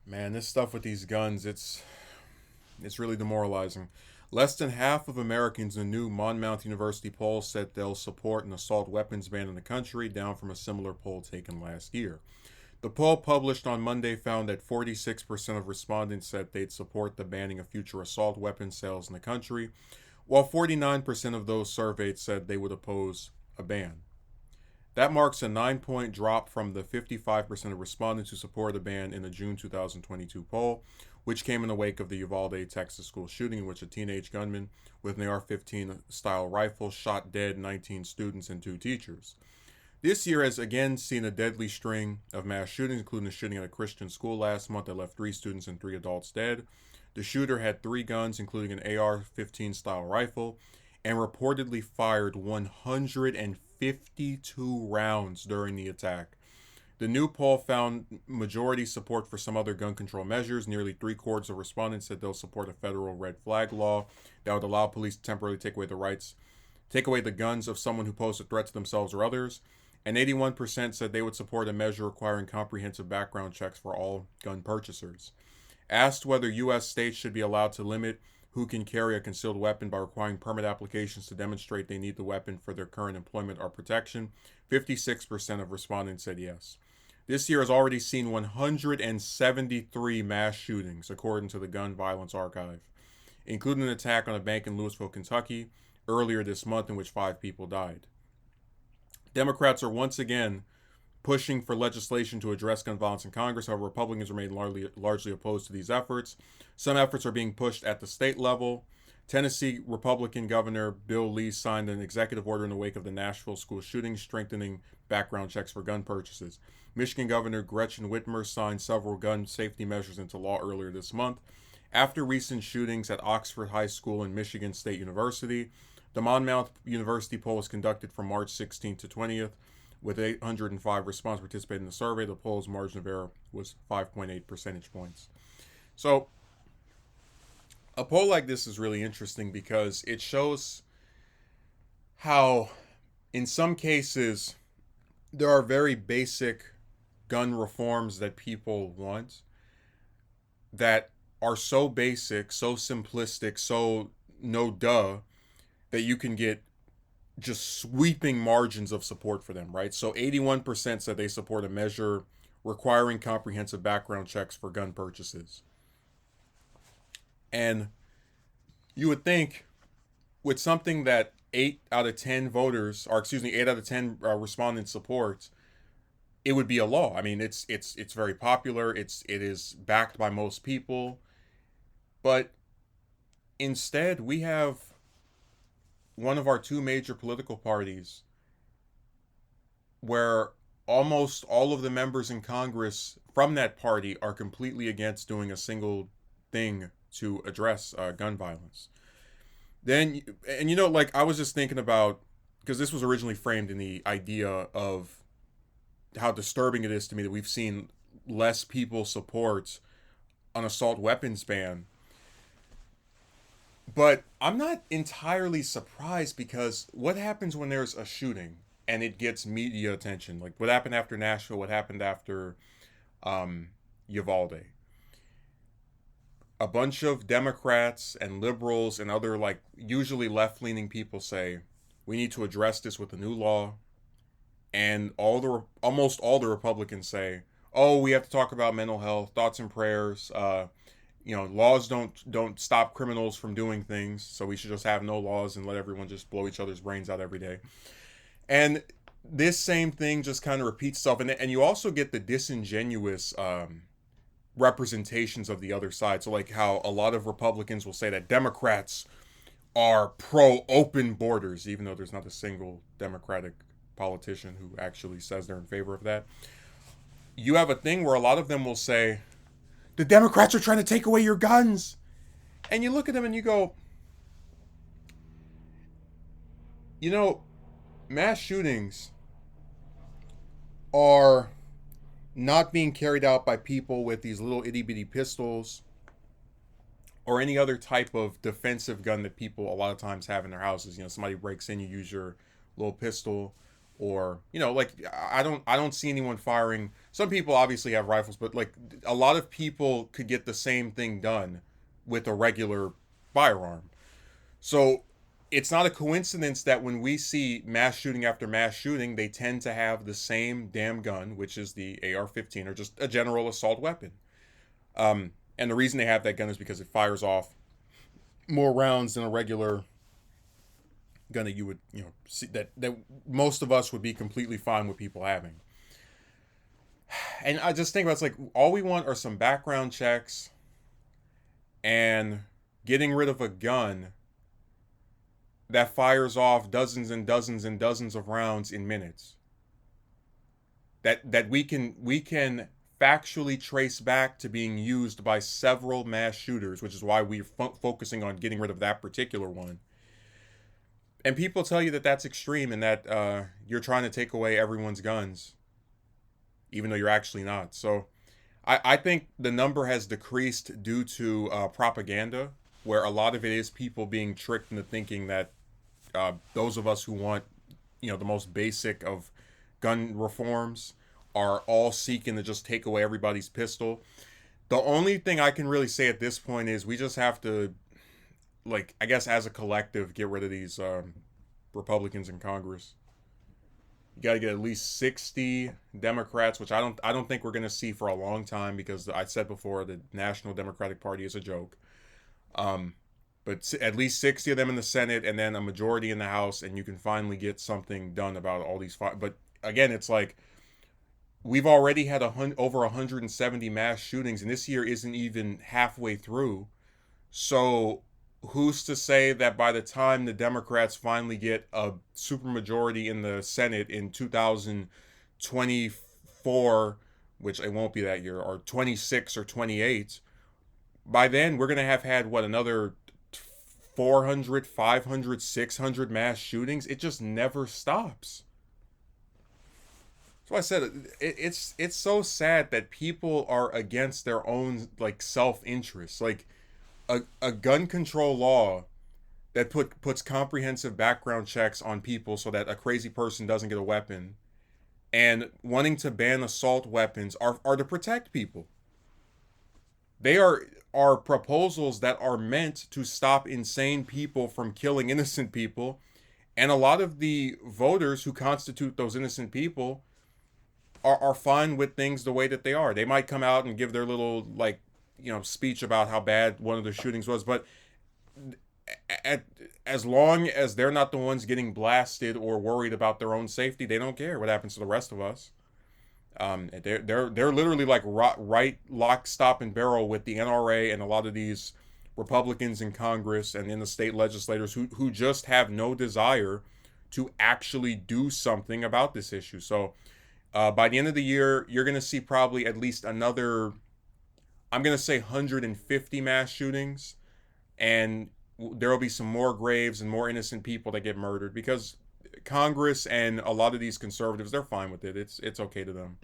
Man, this stuff with these guns, it's really demoralizing. Less than half of Americans in a new Monmouth University poll said they'll support an assault weapons ban in the country, down from a similar poll taken last year. The poll published on Monday found that 46% of respondents said they'd support the banning of future assault weapon sales in the country, while 49% of those surveyed said they would oppose a ban. That marks a 9-point drop from the 55% of respondents who supported a ban in the June 2022 poll, which came in the wake of the Uvalde, Texas school shooting in which a teenage gunman with an AR 15 style rifle shot dead 19 students and 2 teachers. This year has again seen a deadly string of mass shootings, including a shooting at a Christian school last month that left 3 students and 3 adults dead. The shooter had 3 guns, including an AR 15 style rifle, and reportedly fired 152 rounds during the attack. The new poll found majority support for some other gun control measures. Nearly 3 quarters of respondents said they'll support a federal red flag law that would allow police to temporarily take away the guns of someone who poses a threat to themselves or others. And 81% said they would support a measure requiring comprehensive background checks for all gun purchasers. Asked whether U.S. states should be allowed to limit who can carry a concealed weapon by requiring permit applications to demonstrate they need the weapon for their current employment or protection, 56% of respondents said yes. This year has already seen 173 mass shootings, according to the Gun Violence Archive, including an attack on a bank in Louisville, Kentucky, earlier this month in which 5 people died. Democrats are once again pushing for legislation to address gun violence in Congress. However, Republicans remain largely opposed to these efforts. Some efforts are being pushed at the state level. Tennessee Republican Governor Bill Lee signed an executive order in the wake of the Nashville school shooting, strengthening background checks for gun purchases. Michigan Governor Gretchen Whitmer signed several gun safety measures into law earlier this month. After recent shootings at Oxford High School and Michigan State University, the Monmouth University poll was conducted from March 16th to 20th. With 805 respondents participating in the survey, the poll's margin of error was 5.8 percentage points. So, a poll like this is really interesting because it shows how, in some cases, there are very basic gun reforms that people want that are so basic, so simplistic, so no duh, that you can get just sweeping margins of support for them, right? So 81% said they support a measure requiring comprehensive background checks for gun purchases. And you would think with something that 8 out of 10 voters, or excuse me, 8 out of 10 respondents support, it would be a law. I mean, it's very popular. It is backed by most people. But instead, we have one of our 2 major political parties where almost all of the members in Congress from that party are completely against doing a single thing to address gun violence. Then, and like I was just thinking about, because this was originally framed in the idea of how disturbing it is to me that we've seen less people support an assault weapons ban. But I'm not entirely surprised because what happens when there's a shooting and it gets media attention? Like what happened after Nashville, what happened after Uvalde? A bunch of Democrats and liberals and other like usually left-leaning people say we need to address this with a new law, and almost all the Republicans say, "Oh, we have to talk about mental health, thoughts and prayers. Laws don't stop criminals from doing things, so we should just have no laws and let everyone just blow each other's brains out every day." And this same thing just kind of repeats itself, and you also get the disingenuous representations of the other side. So like how a lot of Republicans will say that Democrats are pro open borders, even though there's not a single Democratic politician who actually says they're in favor of that. You have a thing where a lot of them will say the Democrats are trying to take away your guns. And you look at them and you go, you know, mass shootings are not being carried out by people with these little itty bitty pistols or any other type of defensive gun that people a lot of times have in their houses. Somebody breaks in, you use your little pistol or like I don't see anyone firing. Some people obviously have rifles, but like a lot of people could get the same thing done with a regular firearm. So it's not a coincidence that when we see mass shooting after mass shooting, they tend to have the same damn gun, which is the AR-15, or just a general assault weapon. And the reason they have that gun is because it fires off more rounds than a regular gun that you would see, that most of us would be completely fine with people having. And I just think about, it's like, all we want are some background checks and getting rid of a gun that fires off dozens and dozens and dozens of rounds in minutes. That we can factually trace back to being used by several mass shooters, which is why we're focusing on getting rid of that particular one. And people tell you that that's extreme and that you're trying to take away everyone's guns, even though you're actually not. So I think the number has decreased due to propaganda, where a lot of it is people being tricked into thinking that those of us who want, the most basic of gun reforms are all seeking to just take away everybody's pistol. The only thing I can really say at this point is we just have to, like, I guess as a collective, get rid of these Republicans in Congress. You got to get at least 60 Democrats, which I don't think we're going to see for a long time, because I said before the National Democratic Party is a joke. But at least 60 of them in the Senate, and then a majority in the House, and you can finally get something done about all these. But again, it's like we've already had over 170 mass shootings, and this year isn't even halfway through. So who's to say that by the time the Democrats finally get a supermajority in the Senate in 2024, which it won't be that year, or 26 or 28, by then we're going to have had, what, another 400, 500, 600 mass shootings? It just never stops. So I said it's so sad that people are against their own, like, self-interest. Like a gun control law that puts comprehensive background checks on people so that a crazy person doesn't get a weapon, and wanting to ban assault weapons are to protect people. They are proposals that are meant to stop insane people from killing innocent people. And a lot of the voters who constitute those innocent people are fine with things the way that they are. They might come out and give their little, like, speech about how bad one of the shootings was, but as long as they're not the ones getting blasted or worried about their own safety, they don't care what happens to the rest of us. They're literally like right lock, stop, and barrel with the NRA and a lot of these Republicans in Congress and in the state legislators who just have no desire to actually do something about this issue. So by the end of the year, you're going to see probably at least another, I'm going to say, 150 mass shootings, and there will be some more graves and more innocent people that get murdered, because Congress and a lot of these conservatives, they're fine with it. It's okay to them.